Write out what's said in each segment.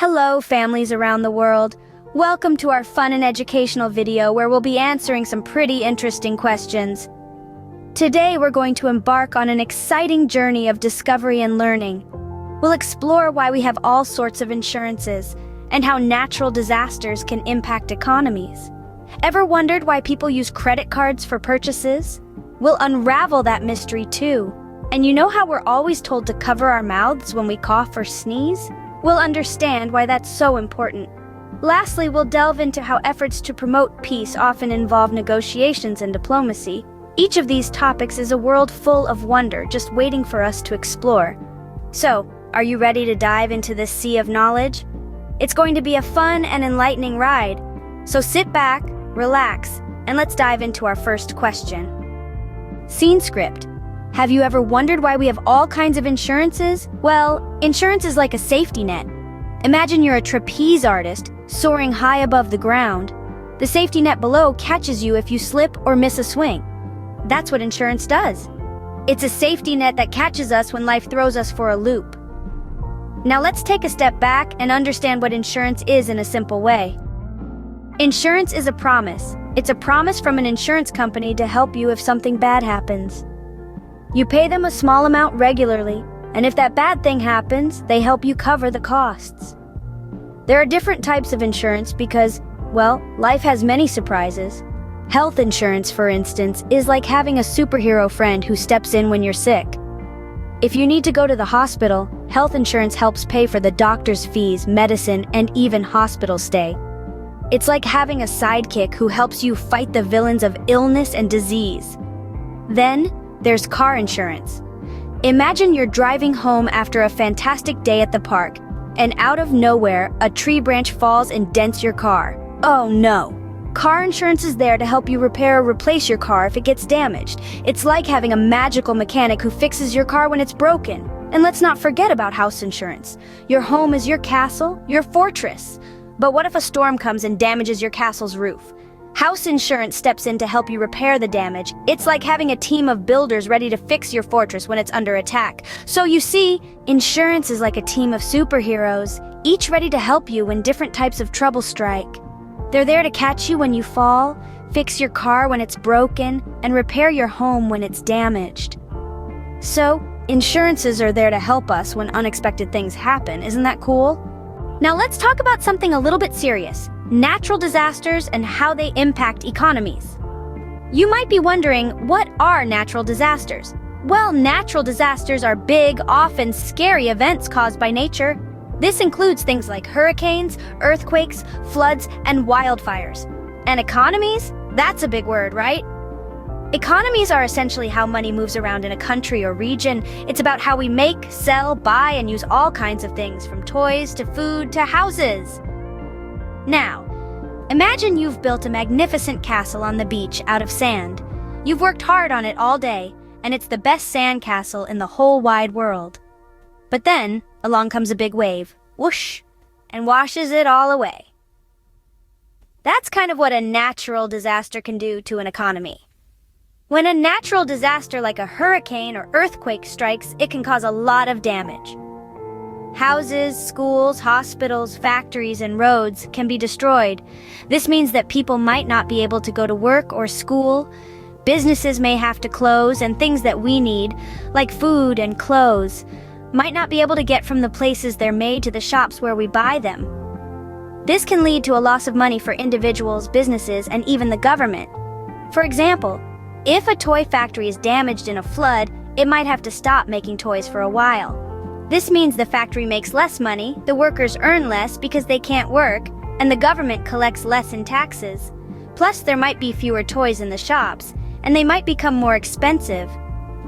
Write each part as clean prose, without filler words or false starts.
Hello, families around the world. Welcome to our fun and educational video where we'll be answering some pretty interesting questions. Today, we're going to embark on an exciting journey of discovery and learning. We'll explore why we have all sorts of insurances and how natural disasters can impact economies. Ever wondered why people use credit cards for purchases? We'll unravel that mystery too. And you know how we're always told to cover our mouths when we cough or sneeze? We'll understand why that's so important. Lastly, we'll delve into how efforts to promote peace often involve negotiations and diplomacy. Each of these topics is a world full of wonder just waiting for us to explore. So, are you ready to dive into this sea of knowledge? It's going to be a fun and enlightening ride. So sit back, relax, and let's dive into our first question. Scene script. Have you ever wondered why we have all kinds of insurances? Well, insurance is like a safety net. Imagine you're a trapeze artist soaring high above the ground. The safety net below catches you if you slip or miss a swing. That's what insurance does. It's a safety net that catches us when life throws us for a loop. Now let's take a step back and understand what insurance is in a simple way. Insurance is a promise. It's a promise from an insurance company to help you if something bad happens. You pay them a small amount regularly, and if that bad thing happens, they help you cover the costs. There are different types of insurance because, well, life has many surprises. Health insurance, for instance, is like having a superhero friend who steps in when you're sick. If you need to go to the hospital, health insurance helps pay for the doctor's fees, medicine, and even hospital stay. It's like having a sidekick who helps you fight the villains of illness and disease. Then, there's car insurance. Imagine you're driving home after a fantastic day at the park, and out of nowhere, a tree branch falls and dents your car. Oh no! Car insurance is there to help you repair or replace your car if it gets damaged. It's like having a magical mechanic who fixes your car when it's broken. And let's not forget about house insurance. Your home is your castle, your fortress. But what if a storm comes and damages your castle's roof? House insurance steps in to help you repair the damage. It's like having a team of builders ready to fix your fortress when it's under attack. So you see, insurance is like a team of superheroes, each ready to help you when different types of trouble strike. They're there to catch you when you fall, fix your car when it's broken, and repair your home when it's damaged. So, insurances are there to help us when unexpected things happen. Isn't that cool? Now let's talk about something a little bit serious. Natural disasters and how they impact economies. You might be wondering, what are natural disasters? Well, natural disasters are big, often scary events caused by nature. This includes things like hurricanes, earthquakes, floods, and wildfires. And economies? That's a big word, right? Economies are essentially how money moves around in a country or region. It's about how we make, sell, buy, and use all kinds of things, from toys to food to houses. Now, imagine you've built a magnificent castle on the beach out of sand. You've worked hard on it all day, and it's the best sand castle in the whole wide world. But then, along comes a big wave, whoosh, and washes it all away. That's kind of what a natural disaster can do to an economy. When a natural disaster like a hurricane or earthquake strikes, it can cause a lot of damage. Houses, schools, hospitals, factories, and roads can be destroyed. This means that people might not be able to go to work or school. Businesses may have to close, and things that we need, like food and clothes, might not be able to get from the places they're made to the shops where we buy them. This can lead to a loss of money for individuals, businesses, and even the government. For example, if a toy factory is damaged in a flood, it might have to stop making toys for a while. This means the factory makes less money, the workers earn less because they can't work, and the government collects less in taxes. Plus, there might be fewer toys in the shops, and they might become more expensive.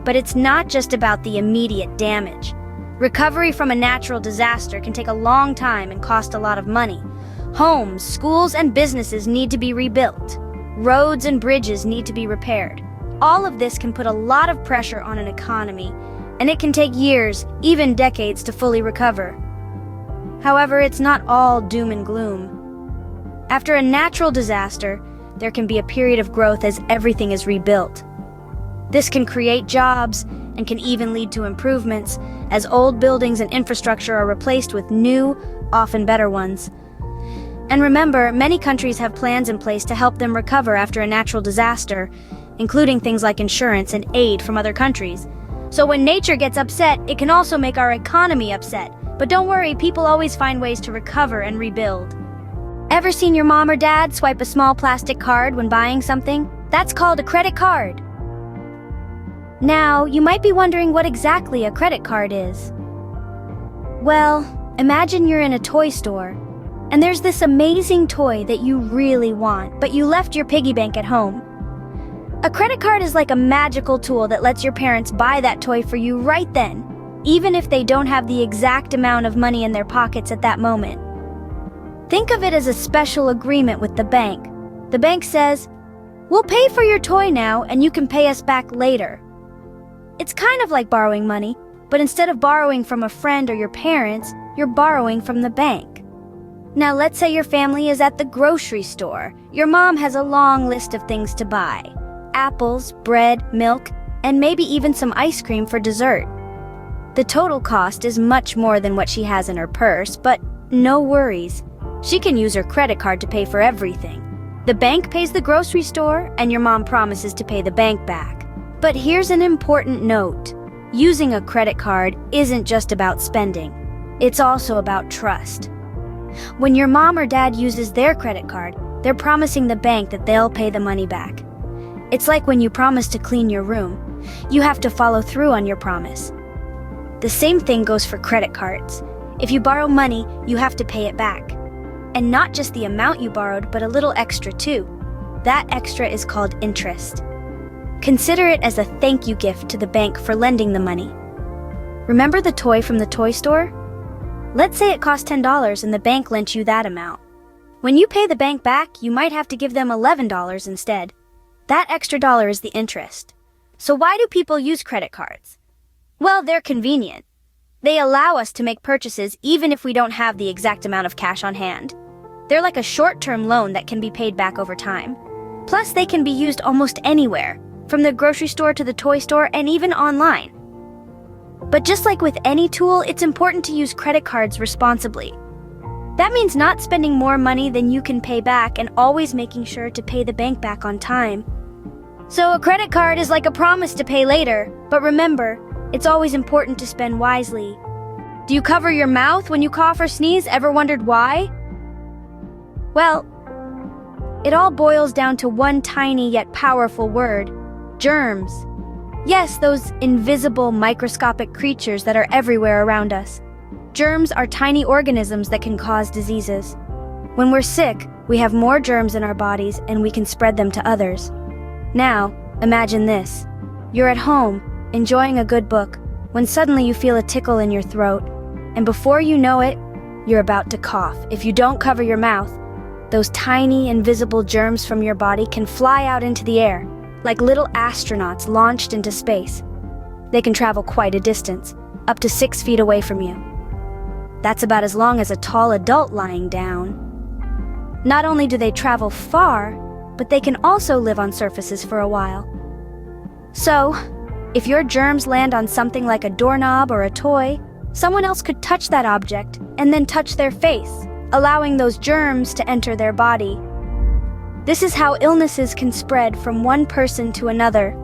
But it's not just about the immediate damage. Recovery from a natural disaster can take a long time and cost a lot of money. Homes, schools, and businesses need to be rebuilt. Roads and bridges need to be repaired. All of this can put a lot of pressure on an economy, and it can take years, even decades, to fully recover. However, it's not all doom and gloom. After a natural disaster, there can be a period of growth as everything is rebuilt. This can create jobs and can even lead to improvements as old buildings and infrastructure are replaced with new, often better ones. And remember, many countries have plans in place to help them recover after a natural disaster, including things like insurance and aid from other countries. So when nature gets upset, it can also make our economy upset. But don't worry, people always find ways to recover and rebuild. Ever seen your mom or dad swipe a small plastic card when buying something? That's called a credit card. Now, you might be wondering what exactly a credit card is. Well, imagine you're in a toy store, and there's this amazing toy that you really want, but you left your piggy bank at home. A credit card is like a magical tool that lets your parents buy that toy for you right then, even if they don't have the exact amount of money in their pockets at that moment. Think of it as a special agreement with the bank. The bank says, "We'll pay for your toy now, and you can pay us back later." It's kind of like borrowing money, but instead of borrowing from a friend or your parents, you're borrowing from the bank. Now let's say your family is at the grocery store. Your mom has a long list of things to buy: apples, bread, milk, and maybe even some ice cream for dessert. The total cost is much more than what she has in her purse, but no worries. She can use her credit card to pay for everything. The bank pays the grocery store, and your mom promises to pay the bank back. But here's an important note. Using a credit card isn't just about spending. It's also about trust. When your mom or dad uses their credit card, they're promising the bank that they'll pay the money back. It's like when you promise to clean your room. You have to follow through on your promise. The same thing goes for credit cards. If you borrow money, you have to pay it back. And not just the amount you borrowed, but a little extra too. That extra is called interest. Consider it as a thank you gift to the bank for lending the money. Remember the toy from the toy store? Let's say it cost $10 and the bank lent you that amount. When you pay the bank back, you might have to give them $11 instead. That extra dollar is the interest. So why do people use credit cards? Well, they're convenient. They allow us to make purchases even if we don't have the exact amount of cash on hand. They're like a short-term loan that can be paid back over time. Plus, they can be used almost anywhere, from the grocery store to the toy store and even online. But just like with any tool, it's important to use credit cards responsibly. That means not spending more money than you can pay back and always making sure to pay the bank back on time. So a credit card is like a promise to pay later, but remember, it's always important to spend wisely. Do you cover your mouth when you cough or sneeze? Ever wondered why? Well, it all boils down to one tiny yet powerful word: germs. Yes, those invisible microscopic creatures that are everywhere around us. Germs are tiny organisms that can cause diseases. When we're sick, we have more germs in our bodies and we can spread them to others. Now, imagine this. You're at home, enjoying a good book, when suddenly you feel a tickle in your throat, and before you know it, you're about to cough. If you don't cover your mouth, those tiny invisible germs from your body can fly out into the air, like little astronauts launched into space. They can travel quite a distance, up to 6 feet away from you. That's about as long as a tall adult lying down. Not only do they travel far, but they can also live on surfaces for a while. So, if your germs land on something like a doorknob or a toy, someone else could touch that object and then touch their face, allowing those germs to enter their body. This is how illnesses can spread from one person to another.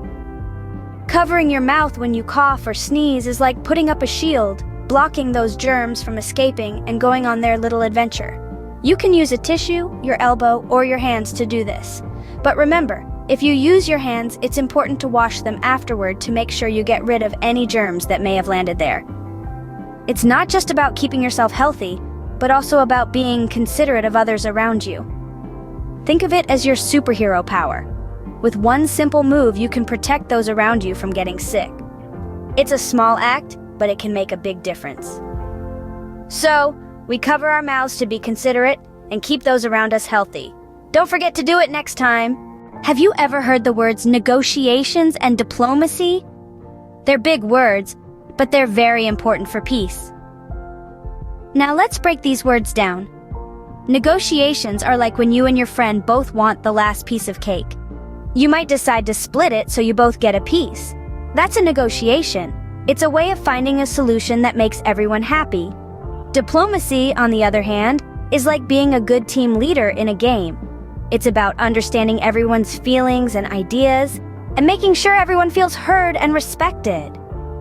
Covering your mouth when you cough or sneeze is like putting up a shield, blocking those germs from escaping and going on their little adventure. You can use a tissue, your elbow, or your hands to do this. But remember, if you use your hands, it's important to wash them afterward to make sure you get rid of any germs that may have landed there. It's not just about keeping yourself healthy, but also about being considerate of others around you. Think of it as your superhero power. With one simple move, you can protect those around you from getting sick. It's a small act, but it can make a big difference. So, we cover our mouths to be considerate and keep those around us healthy. Don't forget to do it next time. Have you ever heard the words negotiations and diplomacy? They're big words, but they're very important for peace. Now let's break these words down. Negotiations are like when you and your friend both want the last piece of cake. You might decide to split it so you both get a piece. That's a negotiation. It's a way of finding a solution that makes everyone happy. Diplomacy, on the other hand, is like being a good team leader in a game. It's about understanding everyone's feelings and ideas, and making sure everyone feels heard and respected.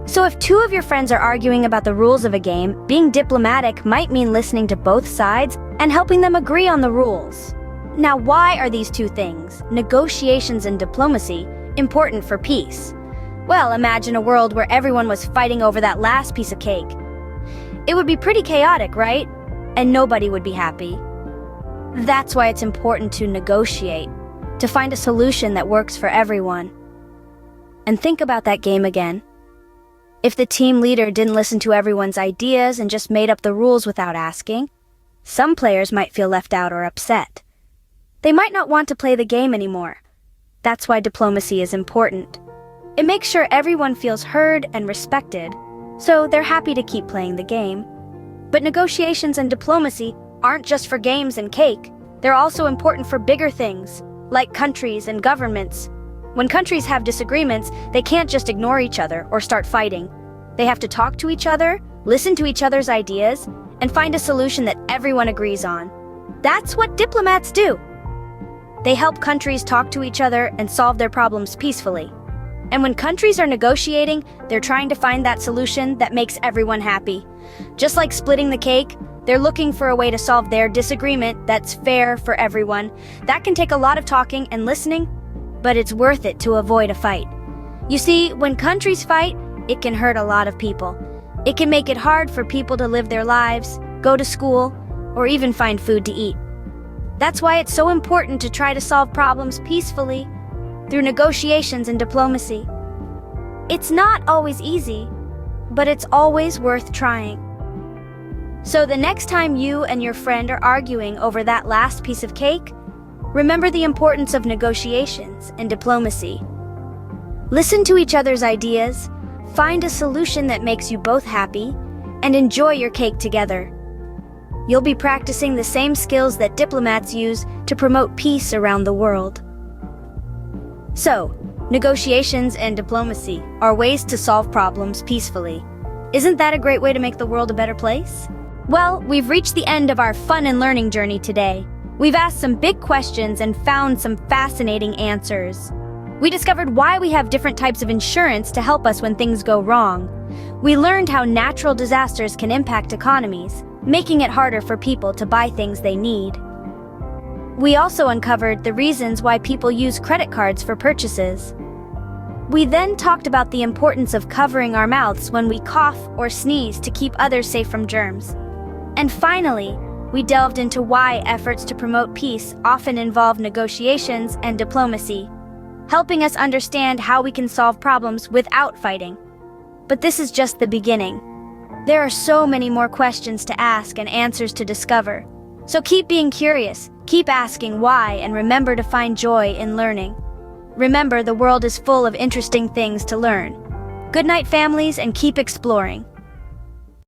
So if two of your friends are arguing about the rules of a game, being diplomatic might mean listening to both sides and helping them agree on the rules. Now, why are these two things, negotiations and diplomacy, important for peace? Well, imagine a world where everyone was fighting over that last piece of cake. It would be pretty chaotic, right? And nobody would be happy. That's why it's important to negotiate, to find a solution that works for everyone. And think about that game again. If the team leader didn't listen to everyone's ideas and just made up the rules without asking, some players might feel left out or upset. They might not want to play the game anymore. That's why diplomacy is important. It makes sure everyone feels heard and respected, so they're happy to keep playing the game. But negotiations and diplomacy aren't just for games and cake. They're also important for bigger things, like countries and governments. When countries have disagreements, they can't just ignore each other or start fighting. They have to talk to each other, listen to each other's ideas, and find a solution that everyone agrees on. That's what diplomats do. They help countries talk to each other and solve their problems peacefully. And when countries are negotiating, they're trying to find that solution that makes everyone happy. Just like splitting the cake, they're looking for a way to solve their disagreement that's fair for everyone. That can take a lot of talking and listening, but it's worth it to avoid a fight. You see, when countries fight, it can hurt a lot of people. It can make it hard for people to live their lives, go to school, or even find food to eat. That's why it's so important to try to solve problems peacefully through negotiations and diplomacy. It's not always easy, but it's always worth trying. So the next time you and your friend are arguing over that last piece of cake, remember the importance of negotiations and diplomacy. Listen to each other's ideas, find a solution that makes you both happy, and enjoy your cake together. You'll be practicing the same skills that diplomats use to promote peace around the world. So, negotiations and diplomacy are ways to solve problems peacefully. Isn't that a great way to make the world a better place? Well, we've reached the end of our fun and learning journey today. We've asked some big questions and found some fascinating answers. We discovered why we have different types of insurance to help us when things go wrong. We learned how natural disasters can impact economies, making it harder for people to buy things they need. We also uncovered the reasons why people use credit cards for purchases. We then talked about the importance of covering our mouths when we cough or sneeze to keep others safe from germs. And finally, we delved into why efforts to promote peace often involve negotiations and diplomacy, helping us understand how we can solve problems without fighting. But this is just the beginning. There are so many more questions to ask and answers to discover. So keep being curious, keep asking why, and remember to find joy in learning. Remember, the world is full of interesting things to learn. Good night, families, and keep exploring.